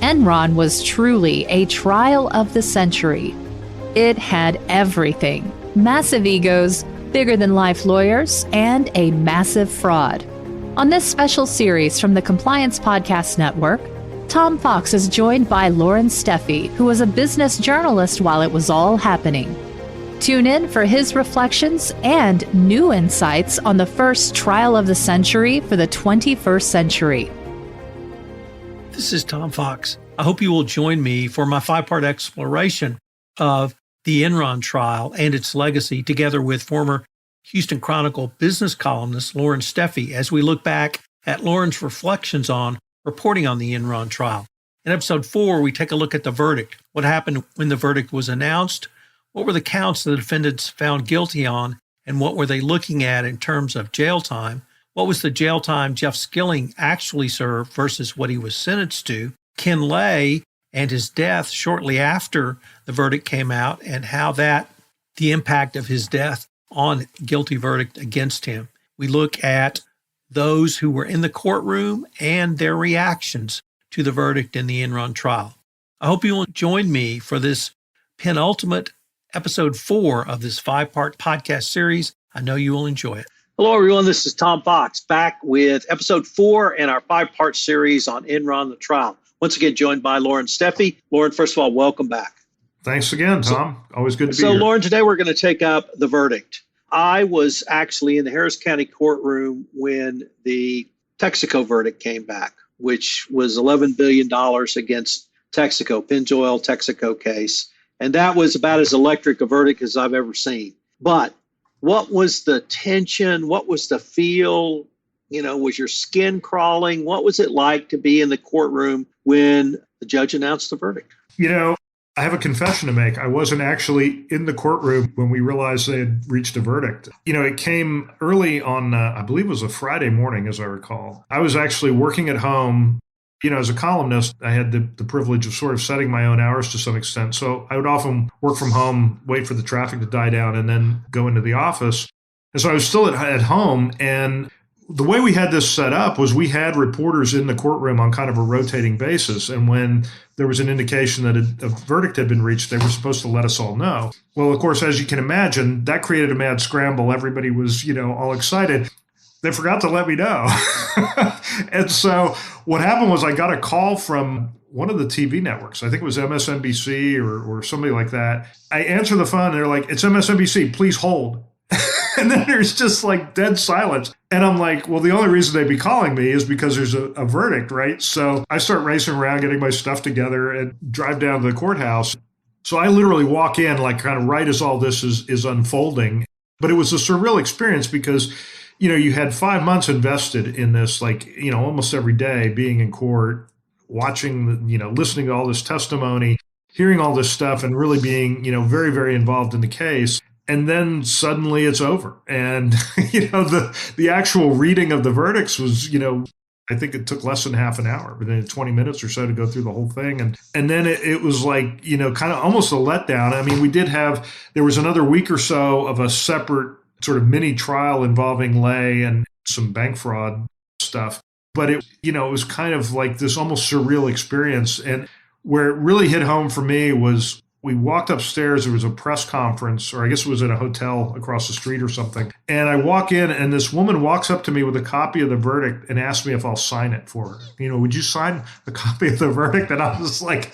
Enron was truly a trial of the century. It had everything: massive egos, bigger-than-life lawyers, and a massive fraud. On this special series from the Compliance Podcast Network, Tom Fox is joined by Lauren Steffi, who was a business journalist while it was all happening. Tune in for his reflections and new insights on the first trial of the century for the 21st century. This is Tom Fox. I hope you will join me for my 5-part exploration of the Enron trial and its legacy, together with former Houston Chronicle business columnist Lauren Steffi, as we look back at Lauren's reflections on reporting on the Enron trial. In episode 4, we take a look at the verdict. What happened when the verdict was announced? What were the counts the defendants found guilty on, and what were they looking at in terms of jail time? What was the jail time Jeff Skilling actually served versus what he was sentenced to? Ken Lay and his death shortly after the verdict came out, and how the impact of his death on guilty verdict against him. We look at those who were in the courtroom and their reactions to the verdict in the Enron trial. I hope you will join me for this penultimate episode 4 of this 5-part podcast series. I know you will enjoy it. Hello, everyone. This is Tom Fox, back with episode 4 in our 5-part series on Enron, the trial. Once again, joined by Lauren Steffi. Lauren, first of all, welcome back. Thanks again, Tom. Always good to be here. So, Lauren, today we're going to take up the verdict. I was actually in the Harris County courtroom when the Texaco verdict came back, which was $11 billion against Texaco, Pennzoil Texaco case. And that was about as electric a verdict as I've ever seen. But what was the tension? What was the feel? Was your skin crawling? What was it like to be in the courtroom when the judge announced the verdict? I have a confession to make. I wasn't actually in the courtroom when we realized they had reached a verdict. It came early on, I believe it was a Friday morning, as I recall. I was actually working at home. As a columnist, I had the privilege of sort of setting my own hours to some extent. So I would often work from home, wait for the traffic to die down, and then go into the office. And so I was still at home. And the way we had this set up was we had reporters in the courtroom on kind of a rotating basis. And when there was an indication that a verdict had been reached, they were supposed to let us all know. Well, of course, as you can imagine, that created a mad scramble. Everybody was, all excited. They forgot to let me know. And so what happened was I got a call from one of the TV networks. I think it was MSNBC or somebody like that. I answer the phone and they're like, "It's MSNBC, please hold." And then there's just like dead silence. And I'm like, well, the only reason they'd be calling me is because there's a verdict, right? So I start racing around, getting my stuff together and drive down to the courthouse. So I literally walk in like kind of right as all this is unfolding. But it was a surreal experience because you had 5 months invested in this, almost every day being in court, watching, listening to all this testimony, hearing all this stuff and really being, very, very involved in the case. And then suddenly it's over. And, the actual reading of the verdicts was, I think it took less than half an hour, within 20 minutes or so to go through the whole thing. And then it was like, kind of almost a letdown. I mean, there was another week or so of a separate sort of mini trial involving Lay and some bank fraud stuff. But it was kind of like this almost surreal experience. And where it really hit home for me was we walked upstairs. There was a press conference, or I guess it was at a hotel across the street or something. And I walk in and this woman walks up to me with a copy of the verdict and asks me if I'll sign it for her. Would you sign a copy of the verdict? And I was like,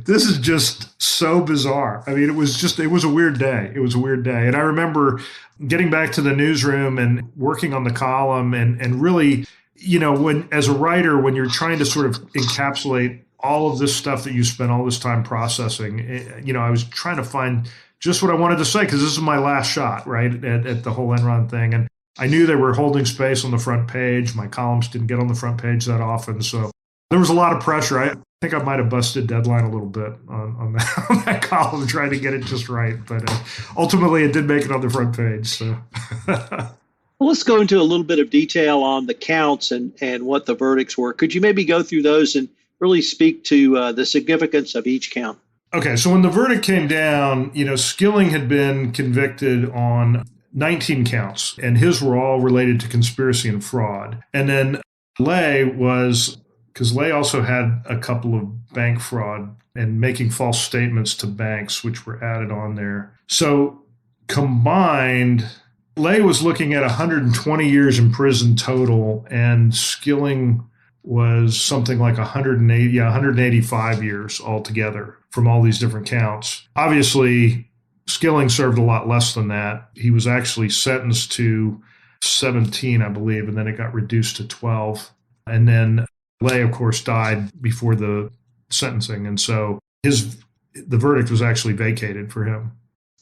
this is just so bizarre. I mean, it was a weird day. It was a weird day. And I remember getting back to the newsroom and working on the column and really, when as a writer, when you're trying to sort of encapsulate all of this stuff that you spent all this time processing, I was trying to find just what I wanted to say, because this is my last shot, right, at the whole Enron thing. And I knew they were holding space on the front page. My columns didn't get on the front page that often. So there was a lot of pressure. I think I might have busted deadline a little bit on that column, trying to get it just right. But ultimately, it did make it on the front page. So. Well, let's go into a little bit of detail on the counts and what the verdicts were. Could you maybe go through those and really speak to the significance of each count? Okay, so when the verdict came down, Skilling had been convicted on 19 counts, and his were all related to conspiracy and fraud. And then Lay was because Lay also had a couple of bank fraud and making false statements to banks, which were added on there. So combined, Lay was looking at 120 years in prison total, and Skilling was something like 185 years altogether from all these different counts. Obviously, Skilling served a lot less than that. He was actually sentenced to 17, I believe, and then it got reduced to 12. And then Lay, of course, died before the sentencing. And so the verdict was actually vacated for him.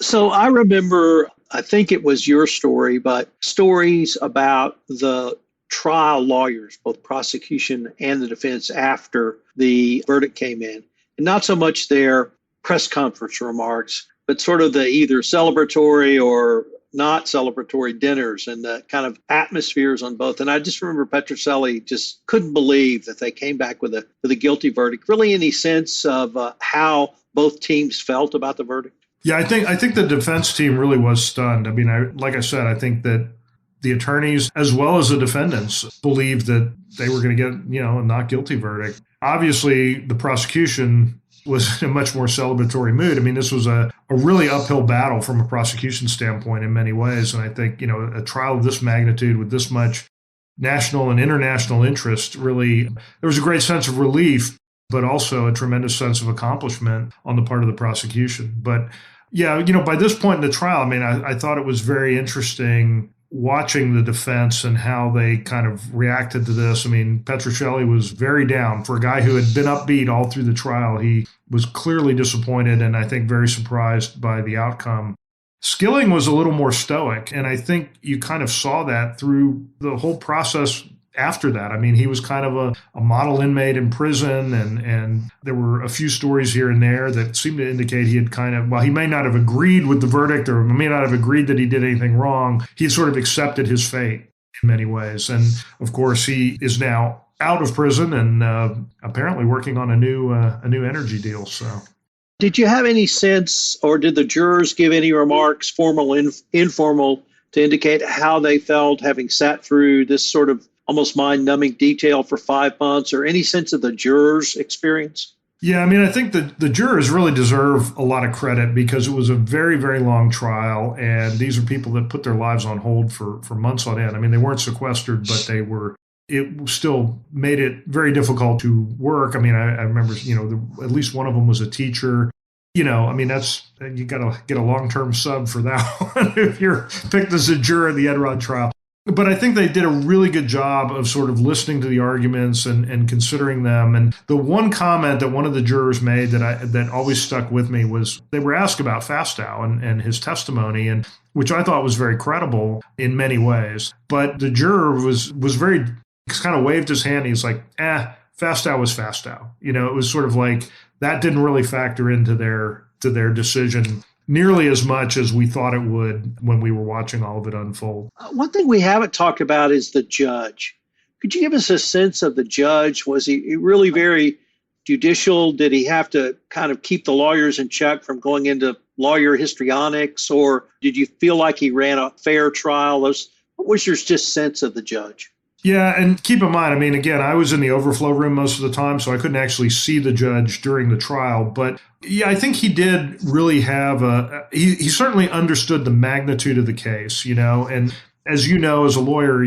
So I remember, I think it was your story, but stories about the trial lawyers, both prosecution and the defense, after the verdict came in. And not so much their press conference remarks, but sort of the either celebratory or not celebratory dinners and the kind of atmospheres on both. And I just remember Petrocelli just couldn't believe that they came back with a guilty verdict. Really, any sense of how both teams felt about the verdict? Yeah, I think the defense team really was stunned. I mean, like I said, I think that the attorneys as well as the defendants believed that they were going to get, a not guilty verdict. Obviously, the prosecution was in a much more celebratory mood. I mean, this was a really uphill battle from a prosecution standpoint in many ways. And I think, a trial of this magnitude with this much national and international interest, really, there was a great sense of relief, but also a tremendous sense of accomplishment on the part of the prosecution. But yeah, by this point in the trial, I mean, I thought it was very interesting watching the defense and how they kind of reacted to this. I mean, Petrocelli was very down. For a guy who had been upbeat all through the trial, he was clearly disappointed and I think very surprised by the outcome. Skilling was a little more stoic, and I think you kind of saw that through the whole process after that. I mean, he was kind of a model inmate in prison, and there were a few stories here and there that seemed to indicate he had kind of, while he may not have agreed with the verdict or may not have agreed that he did anything wrong, he sort of accepted his fate in many ways. And of course, he is now out of prison and apparently working on a new energy deal. So, did you have any sense, or did the jurors give any remarks, formal, informal, to indicate how they felt having sat through this sort of almost mind-numbing detail for 5 months, or any sense of the jurors' experience? Yeah, I mean, I think the jurors really deserve a lot of credit because it was a very, very long trial, and these are people that put their lives on hold for months on end. I mean, they weren't sequestered, but it still made it very difficult to work. I mean, I remember, at least one of them was a teacher. I mean, you got to get a long-term sub for that one if you're picked as a juror in the Enron trial. But I think they did a really good job of sort of listening to the arguments and considering them. And the one comment that one of the jurors made that always stuck with me was they were asked about Fastow and his testimony, and which I thought was very credible in many ways. But the juror was very kind of waved his hand. He's like, Fastow was Fastow. It was sort of like that didn't really factor into their decision nearly as much as we thought it would when we were watching all of it unfold. One thing we haven't talked about is the judge. Could you give us a sense of the judge? Was he really very judicial? Did he have to kind of keep the lawyers in check from going into lawyer histrionics? Or did you feel like he ran a fair trial? What was your just sense of the judge? Yeah, and keep in mind, I mean, again, I was in the overflow room most of the time, so I couldn't actually see the judge during the trial. But yeah, I think he did really have he certainly understood the magnitude of the case, and as you know, as a lawyer,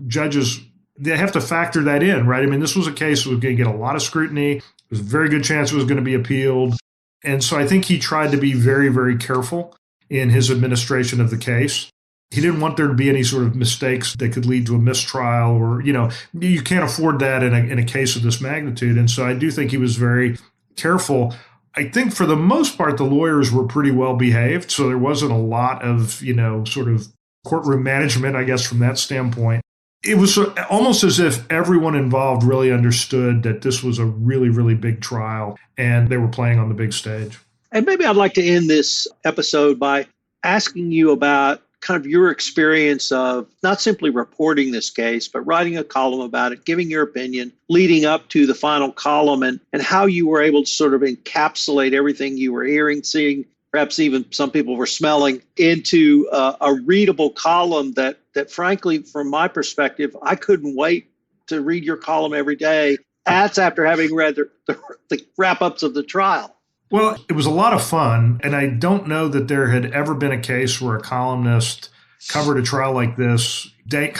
judges, they have to factor that in, right? I mean, this was a case that was going to get a lot of scrutiny. There's a very good chance it was going to be appealed. And so I think he tried to be very, very careful in his administration of the case. He didn't want there to be any sort of mistakes that could lead to a mistrial, or, you can't afford that in a case of this magnitude. And so I do think he was very careful. I think for the most part, the lawyers were pretty well behaved. So there wasn't a lot of, sort of courtroom management, I guess, from that standpoint. It was almost as if everyone involved really understood that this was a really, really big trial and they were playing on the big stage. And maybe I'd like to end this episode by asking you about kind of your experience of not simply reporting this case, but writing a column about it, giving your opinion, leading up to the final column, and how you were able to sort of encapsulate everything you were hearing, seeing, perhaps even some people were smelling, into a readable column that frankly, from my perspective, I couldn't wait to read your column every day. That's after having read the wrap-ups of the trial. Well, it was a lot of fun, and I don't know that there had ever been a case where a columnist covered a trial like this day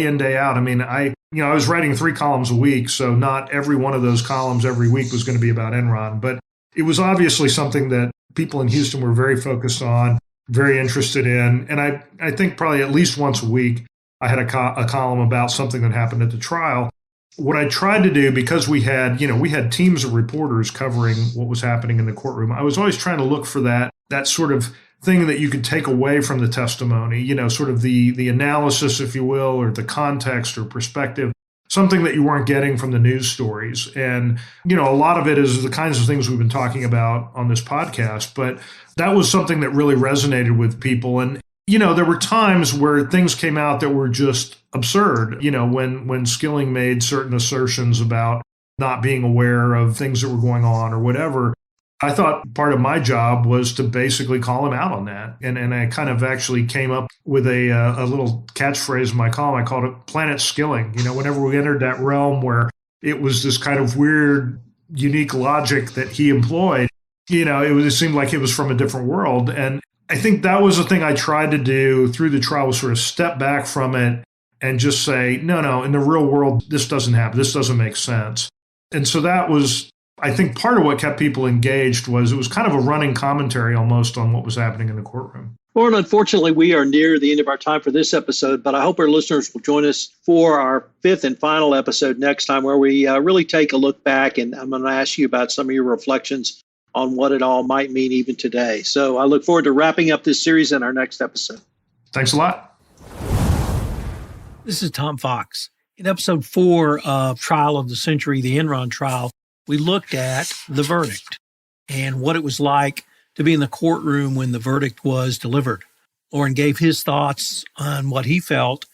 in, day out. I mean, I was writing 3 columns a week, so not every one of those columns every week was going to be about Enron, but it was obviously something that people in Houston were very focused on, very interested in, and I think probably at least once a week I had a column about something that happened at the trial. What I tried to do, because we had teams of reporters covering what was happening in the courtroom, I was always trying to look for that sort of thing that you could take away from the testimony, sort of the analysis, if you will, or the context or perspective, something that you weren't getting from the news stories. And, a lot of it is the kinds of things we've been talking about on this podcast, but that was something that really resonated with people. And, there were times where things came out that were just absurd, when Skilling made certain assertions about not being aware of things that were going on or whatever. I thought part of my job was to basically call him out on that. And I kind of actually came up with a little catchphrase in my column. I called it Planet Skilling. Whenever we entered that realm where it was this kind of weird, unique logic that he employed, it seemed like it was from a different world. And I think that was the thing I tried to do through the trial, was sort of step back from it and just say, no, in the real world, this doesn't happen. This doesn't make sense. And so that was, I think, part of what kept people engaged. Was it was kind of a running commentary almost on what was happening in the courtroom. Lauren, unfortunately, we are near the end of our time for this episode, but I hope our listeners will join us for our 5th and final episode next time, where we really take a look back, and I'm going to ask you about some of your reflections on what it all might mean even today. So I look forward to wrapping up this series in our next episode. Thanks a lot. This is Tom Fox. In episode 4 of Trial of the Century, the Enron trial, we looked at the verdict and what it was like to be in the courtroom when the verdict was delivered. Lauren gave his thoughts on what he felt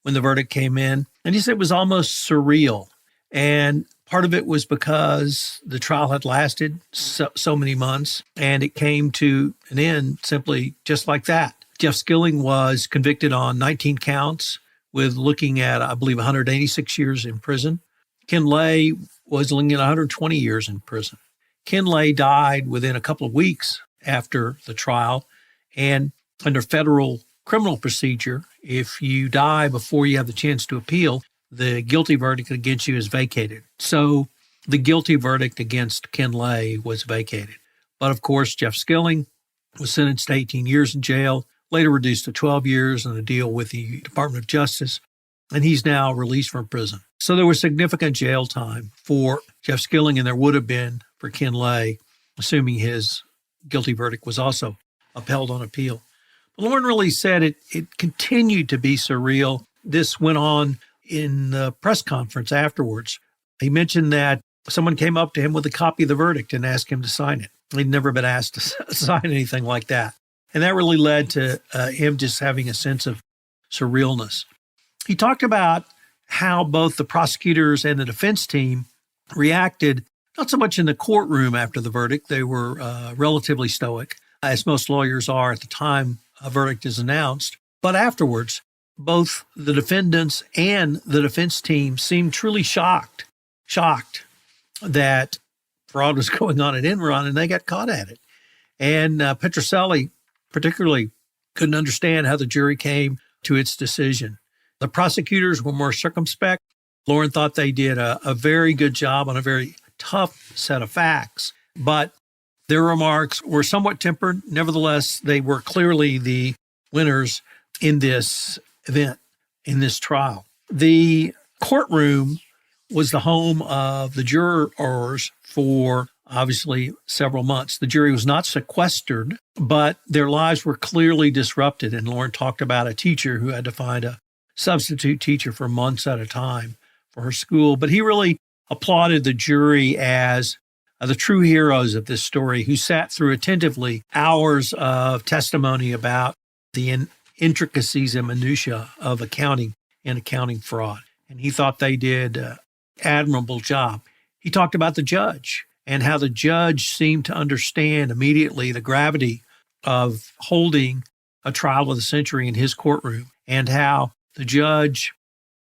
when the verdict came in, and he said it was almost surreal. And part of it was because the trial had lasted so many months, and it came to an end simply just like that. Jeff Skilling was convicted on 19 counts with looking at, I believe, 186 years in prison. Ken Lay was looking at 120 years in prison. Ken Lay died within a couple of weeks after the trial, and under federal criminal procedure, if you die before you have the chance to appeal, the guilty verdict against you is vacated. So the guilty verdict against Ken Lay was vacated. But of course, Jeff Skilling was sentenced to 18 years in jail, later reduced to 12 years in a deal with the Department of Justice, and he's now released from prison. So there was significant jail time for Jeff Skilling, and there would have been for Ken Lay, assuming his guilty verdict was also upheld on appeal. But Lauren really said it continued to be surreal. This went on in the press conference afterwards. He mentioned that someone came up to him with a copy of the verdict and asked him to sign it. He'd never been asked to sign anything like that. And that really led to him just having a sense of surrealness. He talked about how both the prosecutors and the defense team reacted, not so much in the courtroom after the verdict. They were relatively stoic, as most lawyers are at the time a verdict is announced. But afterwards, both the defendants and the defense team seemed truly shocked that fraud was going on at Enron, and they got caught at it. And Petroselli particularly couldn't understand how the jury came to its decision. The prosecutors were more circumspect. Lauren thought they did a very good job on a very tough set of facts, but their remarks were somewhat tempered. Nevertheless, they were clearly the winners in this event, in this trial. The courtroom was the home of the jurors for obviously several months. The jury was not sequestered, but their lives were clearly disrupted. And Lauren talked about a teacher who had to find a substitute teacher for months at a time for her school. But he really applauded the jury as the true heroes of this story, who sat through attentively hours of testimony about the intricacies and minutiae of accounting and accounting fraud. And he thought they did an admirable job. He talked about the judge and how the judge seemed to understand immediately the gravity of holding a trial of the century in his courtroom, and how the judge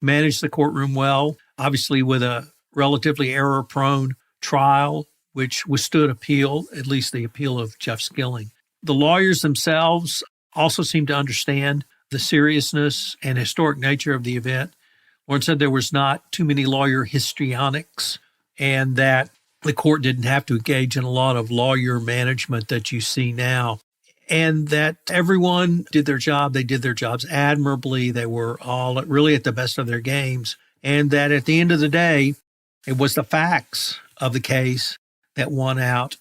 managed the courtroom well, obviously with a relatively error-prone trial, which withstood appeal, at least the appeal of Jeff Skilling. The lawyers themselves also seemed to understand the seriousness and historic nature of the event. Warren said there was not too many lawyer histrionics and that the court didn't have to engage in a lot of lawyer management that you see now, and that everyone did their job. They did their jobs admirably. They were all really at the best of their games, and that at the end of the day, it was the facts of the case that won out,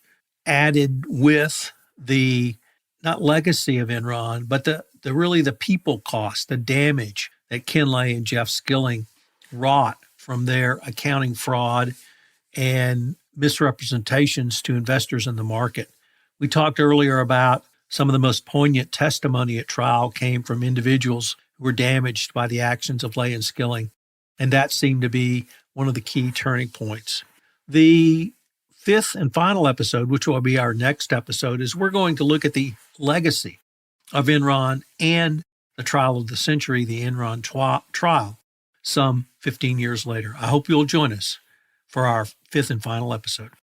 added with the not legacy of Enron, but the really the people cost, the damage that Ken Lay and Jeff Skilling wrought from their accounting fraud and misrepresentations to investors in the market. We talked earlier about some of the most poignant testimony at trial came from individuals who were damaged by the actions of Lay and Skilling, and that seemed to be one of the key turning points. The fifth and final episode, which will be our next episode, is we're going to look at the legacy of Enron and the trial of the century, the Enron trial, some 15 years later. I hope you'll join us for our fifth and final episode.